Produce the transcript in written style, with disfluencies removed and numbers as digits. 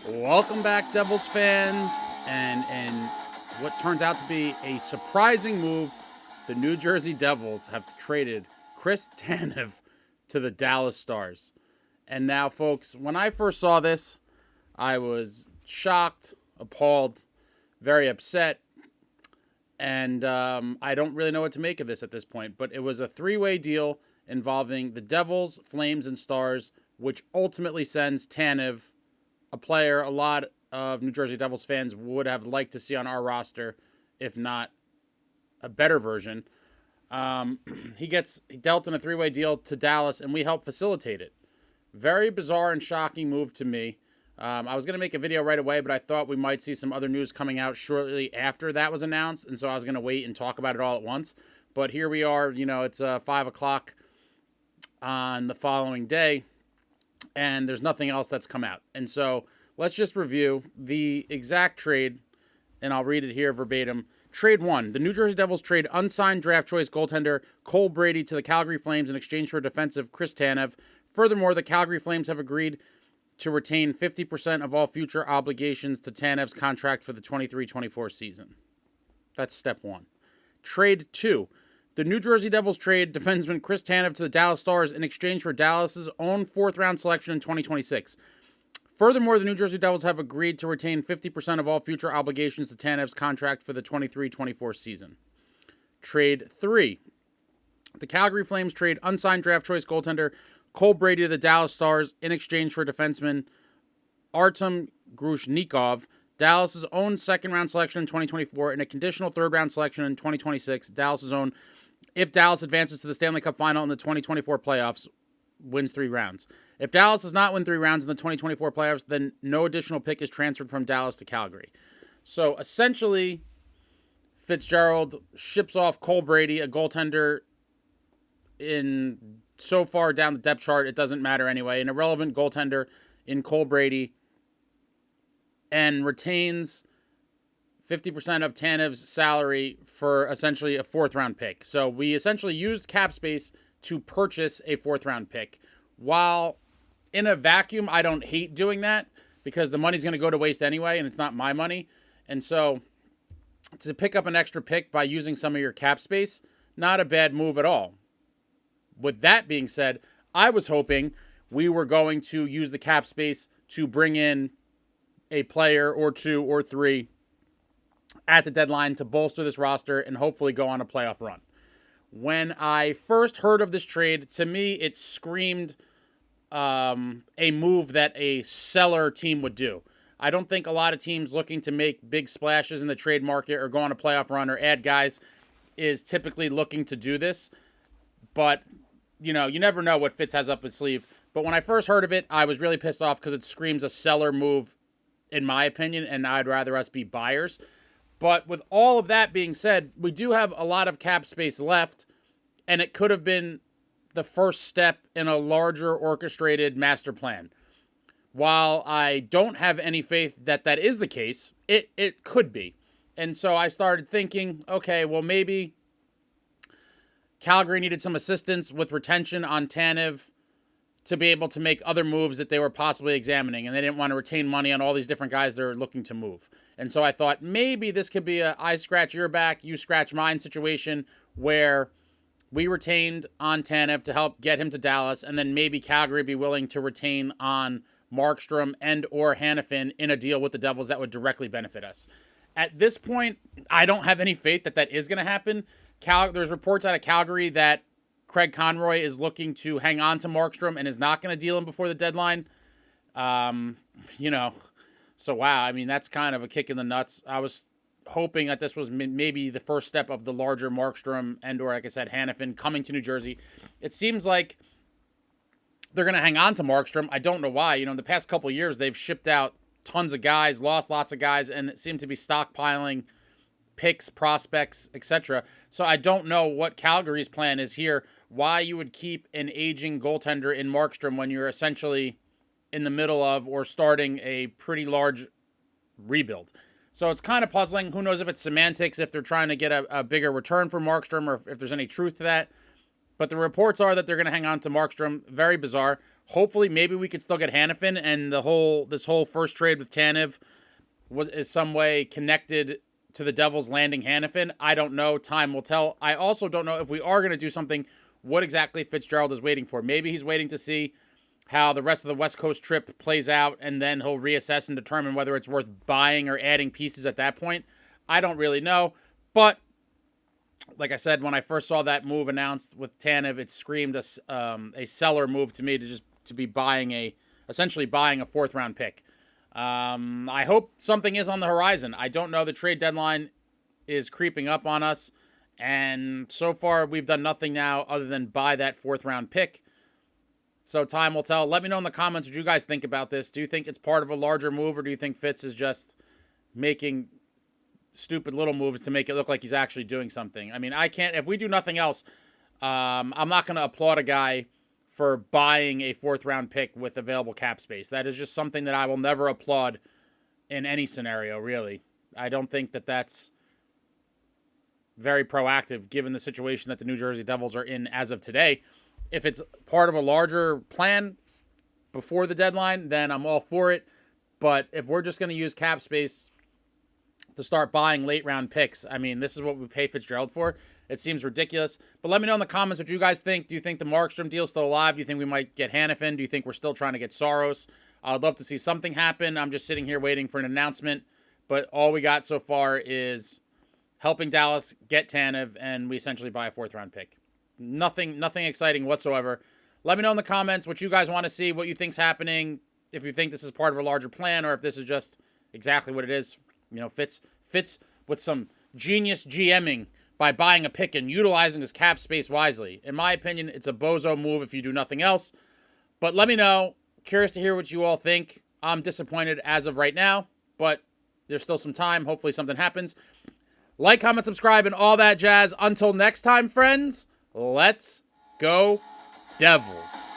Welcome back, Devils fans. And what turns out to be a surprising move, the New Jersey Devils have traded Chris Tanev to the Dallas Stars. And now, folks, when I first saw this, I was shocked, appalled, very upset, and I don't really know what to make of this at this point. But it was a three-way deal involving the Devils, Flames, and Stars, which ultimately sends Tanev, a player a lot of New Jersey Devils fans would have liked to see on our roster, if not a better version. He dealt in a three-way deal to Dallas, and we helped facilitate it. Very bizarre and shocking move to me. I was going to make a video right away, but I thought we might see some other news coming out shortly after that was announced, and so I was going to wait and talk about it all at once. But here we are. It's 5 o'clock on the following day, and there's nothing else that's come out. And so let's just review the exact trade, and I'll read it here verbatim. Trade 1. The New Jersey Devils trade unsigned draft choice goaltender Cole Brady to the Calgary Flames in exchange for defensive Chris Tanev. Furthermore, the Calgary Flames have agreed to retain 50% of all future obligations to Tanev's contract for the 23-24 season. That's step 1. Trade 2. The New Jersey Devils trade defenseman Chris Tanev to the Dallas Stars in exchange for Dallas's own fourth-round selection in 2026. Furthermore, the New Jersey Devils have agreed to retain 50% of all future obligations to Tanev's contract for the 23-24 season. Trade 3. The Calgary Flames trade unsigned draft choice goaltender Cole Brady to the Dallas Stars in exchange for defenseman Artem Grushnikov, Dallas' own second-round selection in 2024, and a conditional third-round selection in 2026, Dallas' own, if Dallas advances to the Stanley Cup Final in the 2024 playoffs, wins 3 rounds. If Dallas does not win 3 rounds in the 2024 playoffs, then no additional pick is transferred from Dallas to Calgary. So, essentially, Fitzgerald ships off Cole Brady, a goaltender in so far down the depth chart, it doesn't matter anyway, an irrelevant goaltender in Cole Brady, and retains 50% of Tanev's salary for essentially a 4th-round pick. So we essentially used cap space to purchase a 4th-round pick. While in a vacuum, I don't hate doing that because the money's going to go to waste anyway, and it's not my money. And so to pick up an extra pick by using some of your cap space, not a bad move at all. With that being said, I was hoping we were going to use the cap space to bring in a player or 2 or 3 at the deadline to bolster this roster and hopefully go on a playoff run. When I first heard of this trade, to me, it screamed a move that a seller team would do. I don't think a lot of teams looking to make big splashes in the trade market or go on a playoff run or add guys is typically looking to do this. But, you never know what Fitz has up his sleeve. But when I first heard of it, I was really pissed off because it screams a seller move, in my opinion, and I'd rather us be buyers. But with all of that being said, we do have a lot of cap space left, and it could have been the first step in a larger orchestrated master plan. While I don't have any faith that that is the case, it could be. And so I started thinking, okay, well, maybe Calgary needed some assistance with retention on Tanev to be able to make other moves that they were possibly examining, and they didn't want to retain money on all these different guys they're looking to move. And so I thought maybe this could be a I scratch your back, you scratch mine situation where we retained on Tanev to help get him to Dallas, and then maybe Calgary be willing to retain on Markstrom and or Hanifin in a deal with the Devils that would directly benefit us. At this point, I don't have any faith that that is going to happen. There's reports out of Calgary that Craig Conroy is looking to hang on to Markstrom and is not going to deal him before the deadline. So wow, I mean, that's kind of a kick in the nuts. I was hoping that this was maybe the first step of the larger Markstrom and or, like I said, Hanifin coming to New Jersey. It seems like they're going to hang on to Markstrom. I don't know why. The past couple of years, they've shipped out tons of guys, lost lots of guys, and it seemed to be stockpiling picks, prospects, etc. So I don't know what Calgary's plan is here, why you would keep an aging goaltender in Markstrom when you're essentially in the middle of or starting a pretty large rebuild. So it's kind of puzzling. Who knows if it's semantics, if they're trying to get a bigger return for Markstrom, or if there's any truth to that. But the reports are that they're going to hang on to Markstrom. Very bizarre. Hopefully, maybe we could still get Hanifin, and this whole first trade with Tanev is some way connected to the Devils landing Hanifin. I don't know. Time will tell. I also don't know if we are going to do something, what exactly Fitzgerald is waiting for. Maybe he's waiting to see how the rest of the West Coast trip plays out, and then he'll reassess and determine whether it's worth buying or adding pieces at that point. I don't really know. But like I said, when I first saw that move announced with Tanev, it screamed a seller move to me to be essentially buying a 4th round pick. I hope something is on the horizon. I don't know. The trade deadline is creeping up on us, and so far we've done nothing now other than buy that 4th round pick. So time will tell. Let me know in the comments what you guys think about this. Do you think it's part of a larger move, or do you think Fitz is just making stupid little moves to make it look like he's actually doing something? I mean, if we do nothing else, I'm not going to applaud a guy for buying a 4th round pick with available cap space. That is just something that I will never applaud in any scenario, really. I don't think that that's very proactive given the situation that the New Jersey Devils are in as of today. If it's part of a larger plan before the deadline, then I'm all for it. But if we're just going to use cap space to start buying late round picks, I mean, this is what we pay Fitzgerald for. It seems ridiculous. But let me know in the comments what you guys think. Do you think the Markstrom deal is still alive? Do you think we might get Hanifin? Do you think we're still trying to get Saros? I'd love to see something happen. I'm just sitting here waiting for an announcement. But all we got so far is helping Dallas get Tanev, and we essentially buy a 4th round pick. Nothing exciting whatsoever. Let me know in the comments what you guys want to see, what you think's happening, if you think this is part of a larger plan, or if this is just exactly what it is. You know, Fitz with some genius GMing by buying a pick and utilizing his cap space wisely. In my opinion, it's a bozo move if you do nothing else. But let me know. Curious to hear what you all think. I'm disappointed as of right now, but there's still some time. Hopefully something happens. Like, comment, subscribe, and all that jazz. Until next time, friends, let's go Devils.